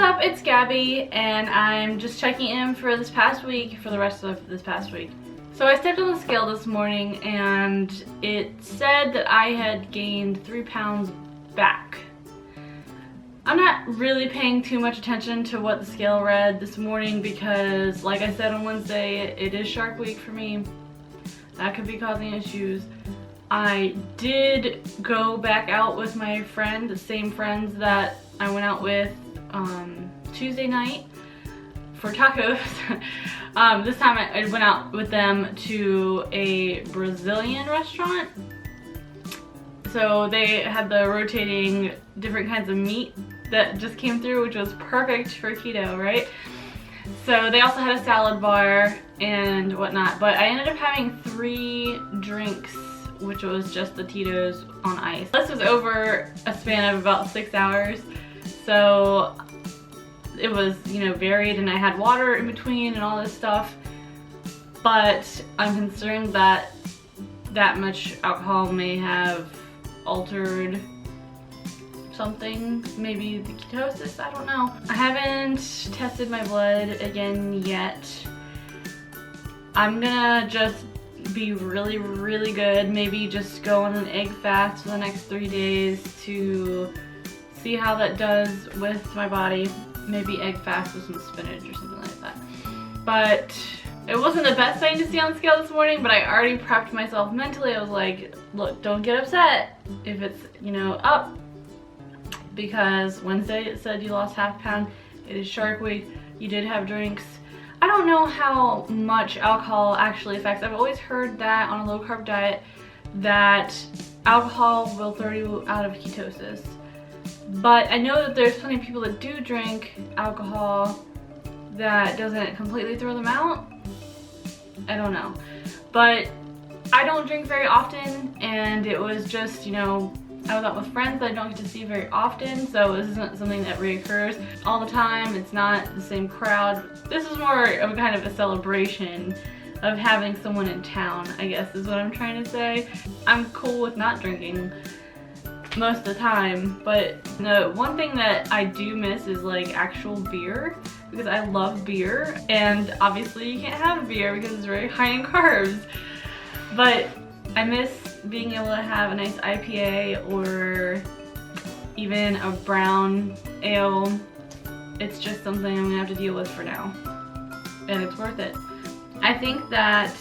What's up? It's Gabby, and I'm just checking in for this past week, for the rest of this past week. So I stepped on the scale this morning and it said that I had gained 3 pounds back. I'm not really paying too much attention to what the scale read this morning because, like I said on Wednesday, it is Shark Week for me. That could be causing issues. I did go back out with my friend, the same friends that I went out with Tuesday night for tacos. This time I went out with them to a Brazilian restaurant. So they had the rotating different kinds of meat that just came through, which was perfect for keto, right? So they also had a salad bar and whatnot, but I ended up having 3 drinks, which was just the Tito's on ice. This was over a span of about 6 hours, so it was, you know, varied, and I had water in between and all this stuff, but I'm concerned that that much alcohol may have altered something, maybe the ketosis, I don't know. I haven't tested my blood again yet. I'm gonna just be really good, maybe just go on an egg fast for the next 3 days to see how that does with my body. Maybe egg fast with some spinach or something like that. But it wasn't the best thing to see on the scale this morning, but I already prepped myself mentally. I was like, look, don't get upset if it's, you know, up, because Wednesday it said you lost ½ pound. It is Shark Week. You did have drinks. I don't know how much alcohol actually affects. I've always heard that on a low carb diet that alcohol will throw you out of ketosis. But I know that there's plenty of people that do drink alcohol that doesn't completely throw them out. I don't know. But I don't drink very often, and it was just, you know, I was out with friends that I don't get to see very often, so this isn't something that reoccurs all the time. It's not the same crowd. This is more of a kind of a celebration of having someone in town, I guess is what I'm trying to say. I'm cool with not drinking most of the time, but the one thing that I do miss is like actual beer, because I love beer, and obviously you can't have beer because it's very high in carbs. But I miss being able to have a nice IPA or even a brown ale. It's just something I'm gonna have to deal with for now, and it's worth it. I think that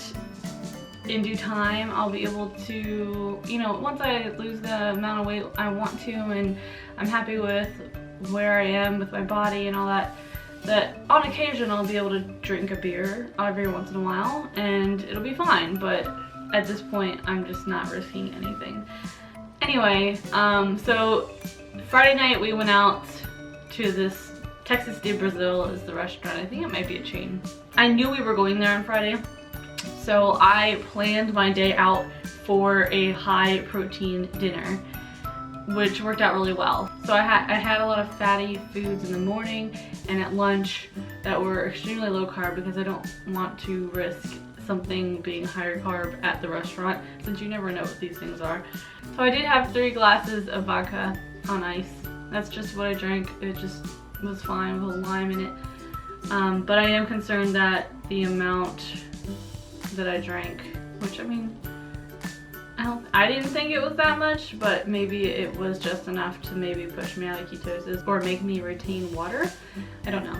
in due time I'll be able to, you know, once I lose the amount of weight I want to and I'm happy with where I am with my body and all that, that on occasion I'll be able to drink a beer every once in a while and it'll be fine, but at this point I'm just not risking anything. Anyway, so Friday night we went out to this Texas de Brazil is the restaurant. I think it might be a chain. I knew we were going there on Friday, so I planned my day out for a high protein dinner, which worked out really well. So I had a lot of fatty foods in the morning and at lunch that were extremely low carb, because I don't want to risk something being higher carb at the restaurant, since you never know what these things are. So I did have 3 glasses of vodka on ice. That's just what I drank. It just was fine with a lime in it. But I am concerned that the amount that I drank, which I mean, I didn't think it was that much, but maybe it was just enough to maybe push me out of ketosis or make me retain water. I don't know.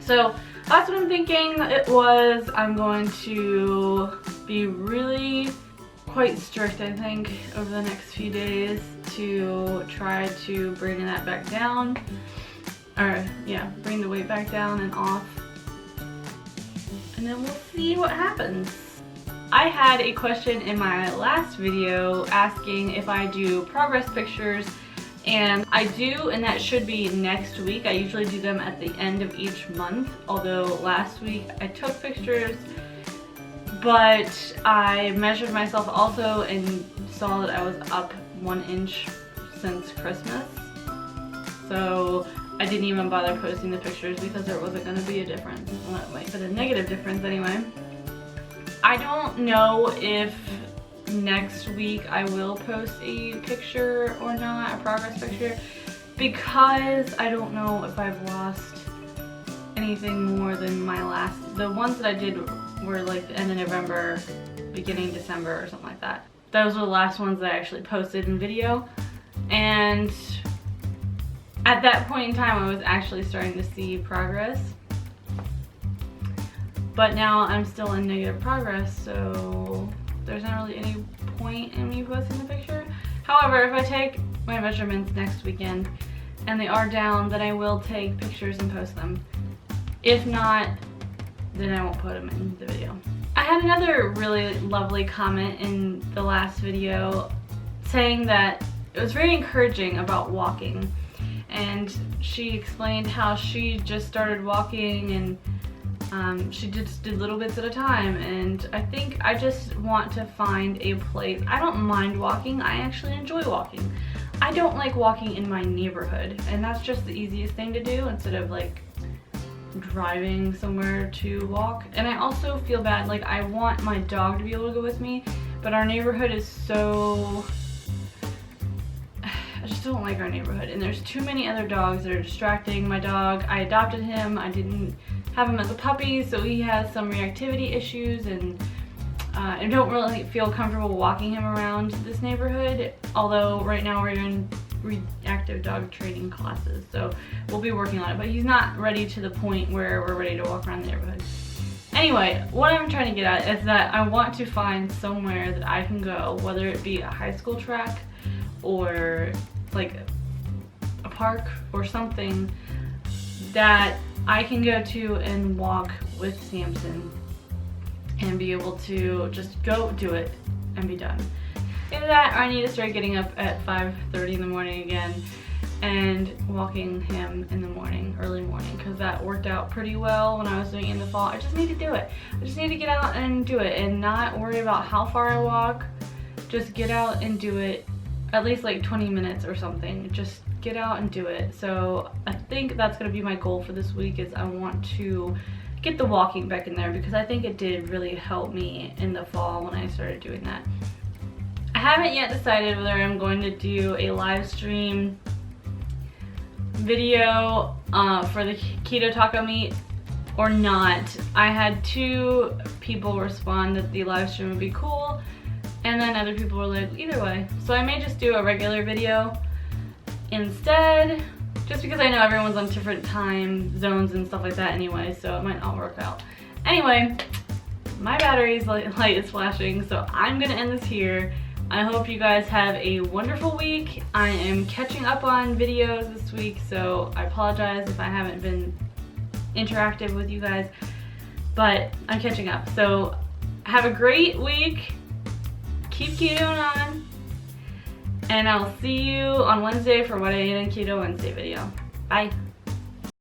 So that's what I'm thinking it was. I'm going to be really quite strict, I think, over the next few days to try to bring that back down. Or yeah, bring the weight back down and off. And then we'll see what happens. I had a question in my last video asking if I do progress pictures, and I do, and that should be next week. I usually do them at the end of each month, although last week I took pictures, but I measured myself also and saw that I was up 1 inch since Christmas. So I didn't even bother posting the pictures because there wasn't going to be a difference. Well, it might be a negative difference anyway. I don't know if next week I will post a picture or not, a progress picture, because I don't know if I've lost anything more than the ones that I did were like the end of November, beginning December or something like that. Those were the last ones that I actually posted in video, and at that point in time I was actually starting to see progress. But now I'm still in negative progress, so there's not really any point in me posting the picture. However, if I take my measurements next weekend and they are down, then I will take pictures and post them. If not, then I won't put them in the video. I had another really lovely comment in the last video saying that it was very encouraging about walking. And she explained how she just started walking and she just did little bits at a time, and I think I just want to find a place. I don't mind walking, I actually enjoy walking. I don't like walking in my neighborhood, and that's just the easiest thing to do instead of like driving somewhere to walk. And I also feel bad, like I want my dog to be able to go with me, but our neighborhood is so... I just don't like our neighborhood, and there's too many other dogs that are distracting. My dog, I adopted him, I didn't have him as a puppy, so he has some reactivity issues, and I don't really feel comfortable walking him around this neighborhood, although right now we're in reactive dog training classes, so we'll be working on it, but he's not ready to the point where we're ready to walk around the neighborhood. Anyway, what I'm trying to get at is that I want to find somewhere that I can go, whether it be a high school track or like a park or something that I can go to and walk with Samson and be able to just go do it and be done. Either that, or I need to start getting up at 5:30 in the morning again and walking him in the morning, early morning, because that worked out pretty well when I was doing it in the fall. I just need to do it. I just need to get out and do it and not worry about how far I walk. Just get out and do it, at least like 20 minutes or something. Just get out and do it. So I think that's gonna be my goal for this week, is I want to get the walking back in there, because I think it did really help me in the fall when I started doing that. I haven't yet decided whether I'm going to do a live stream video for the keto taco meet or not. I had 2 people respond that the live stream would be cool, and then other people were like, either way. So I may just do a regular video instead, just because I know everyone's on different time zones and stuff like that anyway, so it might not work out. Anyway, my battery's light is flashing, so I'm gonna end this here. I hope you guys have a wonderful week. I am catching up on videos this week, so I apologize if I haven't been interactive with you guys, but I'm catching up. So have a great week. Keep ketoing on. And I'll see you on Wednesday for what I ate in Keto Wednesday video. Bye.